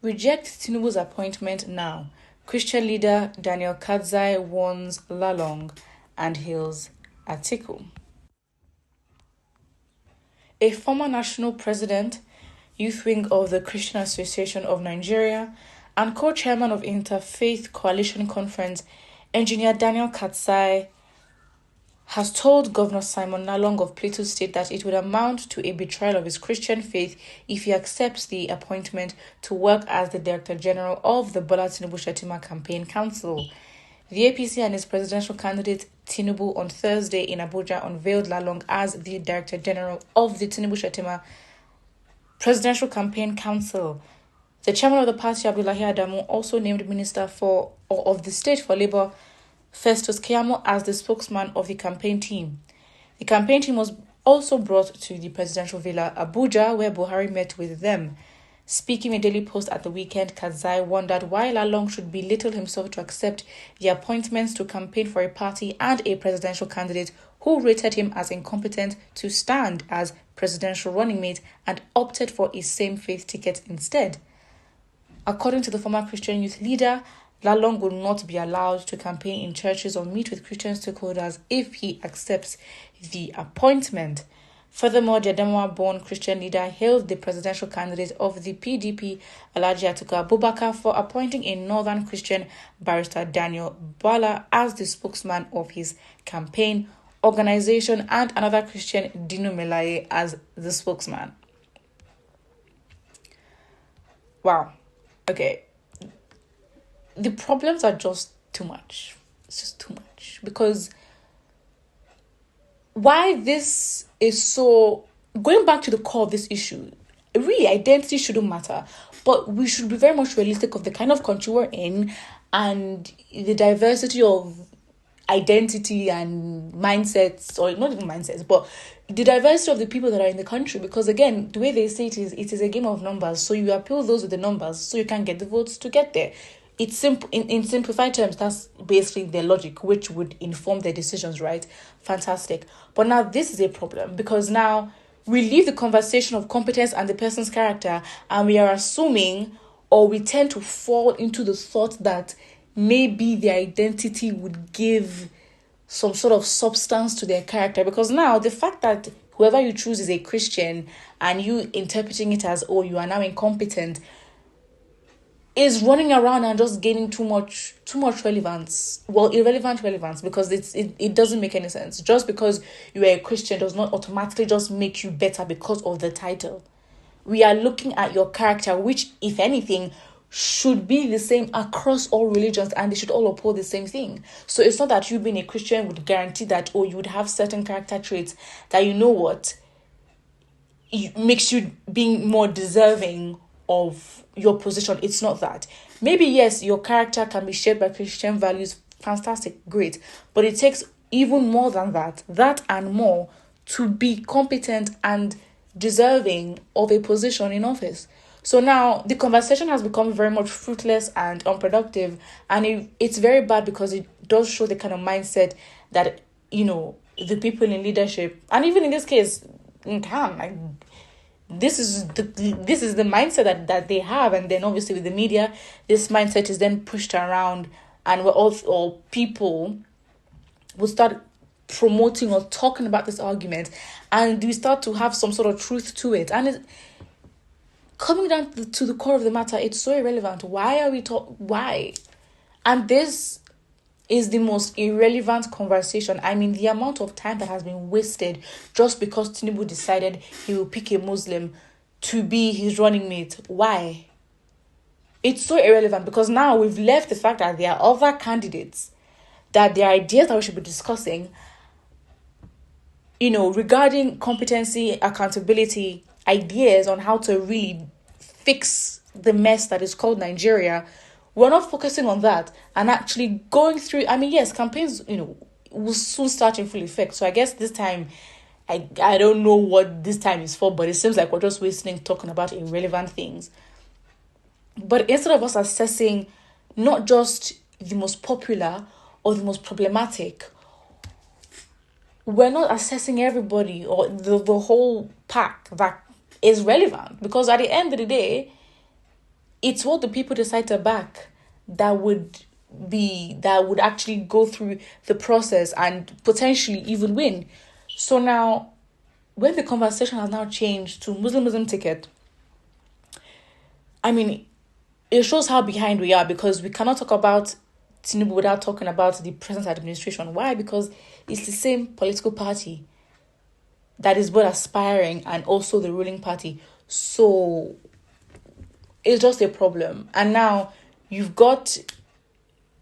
Reject Tinubu's appointment now. Christian leader Daniel Kadzai warns Lalong and hails Atiku. A former national president, youth wing of the Christian Association of Nigeria, and co-chairman of Interfaith Coalition Conference, Engineer Daniel Kadzai, has told Governor Simon Lalong of Plateau State that it would amount to a betrayal of his Christian faith if he accepts the appointment to work as the Director General of the Bola Tinubu Campaign Council. The APC and its presidential candidate Tinubu on Thursday in Abuja unveiled Lalong as the Director General of the Tinubu Presidential Campaign Council. The chairman of the party, Abdullahi Adamu, also named Minister of the State for Labour Festus Keyamo as the spokesman of the campaign team. The campaign team was also brought to the presidential villa Abuja, where Buhari met with them. Speaking in a Daily Post at the weekend, Kadzai wondered why Lalong should belittle himself to accept the appointments to campaign for a party and a presidential candidate who rated him as incompetent to stand as presidential running mate and opted for a same-faith ticket instead. According to the former Christian youth leader, Lalong will not be allowed to campaign in churches or meet with Christian stakeholders if he accepts the appointment. Furthermore, the Adamawa-born Christian leader hailed the presidential candidate of the PDP, Alhaji Atiku Abubakar, for appointing a northern Christian barrister Daniel Bala as the spokesman of his campaign organization and another Christian, Dino Melaye, as the spokesman. Wow. Okay. The problems are just too much. It's just too much. Because why this is so... Going back to the core of this issue, really, identity shouldn't matter. But we should be very much realistic of the kind of country we're in and the diversity of identity and mindsets, or not even mindsets, but the diversity of the people that are in the country. Because again, the way they say it is a game of numbers. So you appeal those with the numbers so you can get the votes to get there. It's simple. In simplified terms, that's basically their logic, which would inform their decisions, right? Fantastic. But now this is a problem because now we leave the conversation of competence and the person's character, and we are assuming, or we tend to fall into the thought that maybe their identity would give some sort of substance to their character. Because now the fact that whoever you choose is a Christian and you interpreting it as, oh, you are now incompetent, is running around and just gaining too much relevance. Well, irrelevant relevance, because it doesn't make any sense. Just because you are a Christian does not automatically just make you better because of the title. We are looking at your character, which, if anything, should be the same across all religions, and they should all uphold the same thing. So it's not that you being a Christian would guarantee that, oh, you would have certain character traits that, you know what, makes you being more deserving of your position. It's not that. Maybe, yes, your character can be shaped by Christian values. Fantastic, great. But it takes even more than that and more, to be competent and deserving of a position in office. So now the conversation has become very much fruitless and unproductive, and it's very bad because it does show the kind of mindset that, the people in leadership, and even in this case, this is the mindset that they have. And then obviously with the media, this mindset is then pushed around, and all people will start promoting or talking about this argument, and we start to have some sort of truth to it. And coming down to the core of the matter, it's so irrelevant. Why? And this is the most irrelevant conversation. I mean, the amount of time that has been wasted just because Tinubu decided he will pick a Muslim to be his running mate. Why? It's so irrelevant because now we've left the fact that there are other candidates, that there are ideas that we should be discussing, regarding competency, accountability, ideas on how to really fix the mess that is called Nigeria. We're not focusing on that and actually going through. I mean, yes, campaigns, will soon start in full effect. So I guess this time, I don't know what this time is for, but it seems like we're just wasting talking about irrelevant things. But instead of us assessing not just the most popular or the most problematic, we're not assessing everybody or the whole pack that is relevant. Because at the end of the day, it's what the people decide to back that would actually go through the process and potentially even win. So now, when the conversation has now changed to Muslim ticket, I mean, it shows how behind we are, because we cannot talk about Tinubu without talking about the present administration. Why? Because it's the same political party that is both aspiring and also the ruling party. So it's just a problem. And now you've got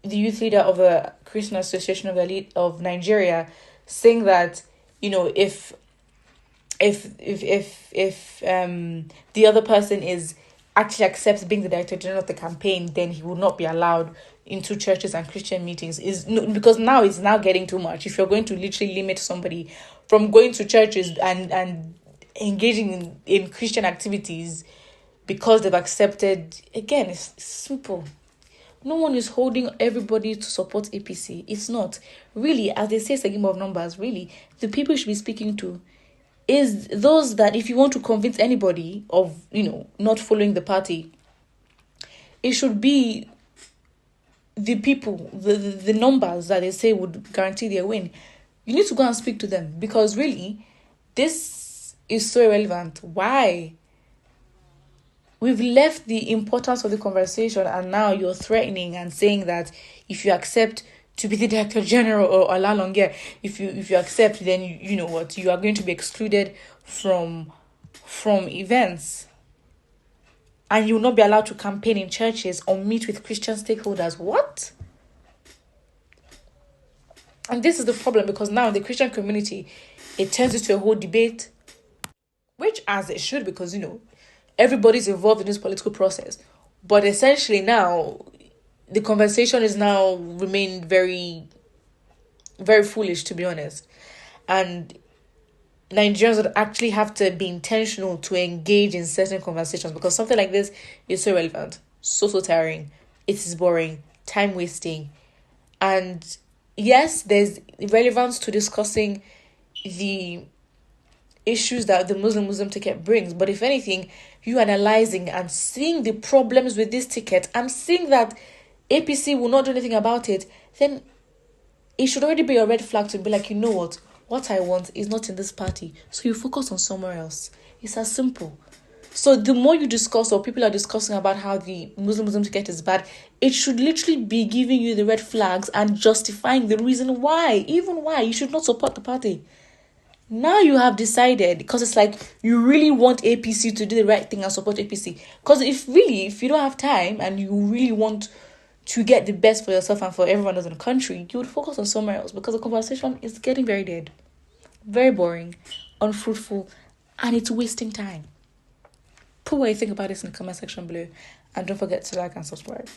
the youth leader of the Christian Association of Nigeria saying that, if the other person is actually accepts being the director general of the campaign, then he will not be allowed into churches and Christian meetings. Because now it's now getting too much. If you're going to literally limit somebody from going to churches and engaging in Christian activities because they've accepted, again, it's simple. No one is holding everybody to support APC. It's not. Really, as they say, it's a game of numbers. Really, the people you should be speaking to is those that, if you want to convince anybody of, not following the party, it should be the people, the numbers that they say would guarantee their win. You need to go and speak to them, because really, this is so irrelevant. Why? We've left the importance of the conversation, and now you're threatening and saying that if you accept to be the Director General or Lalong, if you accept, then you know what, you are going to be excluded from events, and you will not be allowed to campaign in churches or meet with Christian stakeholders. What? And this is the problem, because now in the Christian community, it turns into a whole debate, which as it should, because everybody's involved in this political process. But essentially now, the conversation is now remained very, very foolish, to be honest. And Nigerians would actually have to be intentional to engage in certain conversations, because something like this is so relevant, so tiring, it is boring, time wasting. And yes, there's relevance to discussing the issues that the Muslim ticket brings, but if anything, you analyzing and seeing the problems with this ticket and seeing that APC will not do anything about it, then it should already be a red flag to be like, you know what I want is not in this party, so you focus on somewhere else. It's as simple. So the more you discuss, or people are discussing about how the Muslim ticket is bad, it should literally be giving you the red flags and justifying the reason why, even why you should not support the party. Now you have decided, because it's like you really want APC to do the right thing and support APC. Because if you don't have time and you really want to get the best for yourself and for everyone else in the country, you would focus on somewhere else, because the conversation is getting very dead, very boring, unfruitful, and it's wasting time. Put what you think about this in the comment section below, and don't forget to like and subscribe.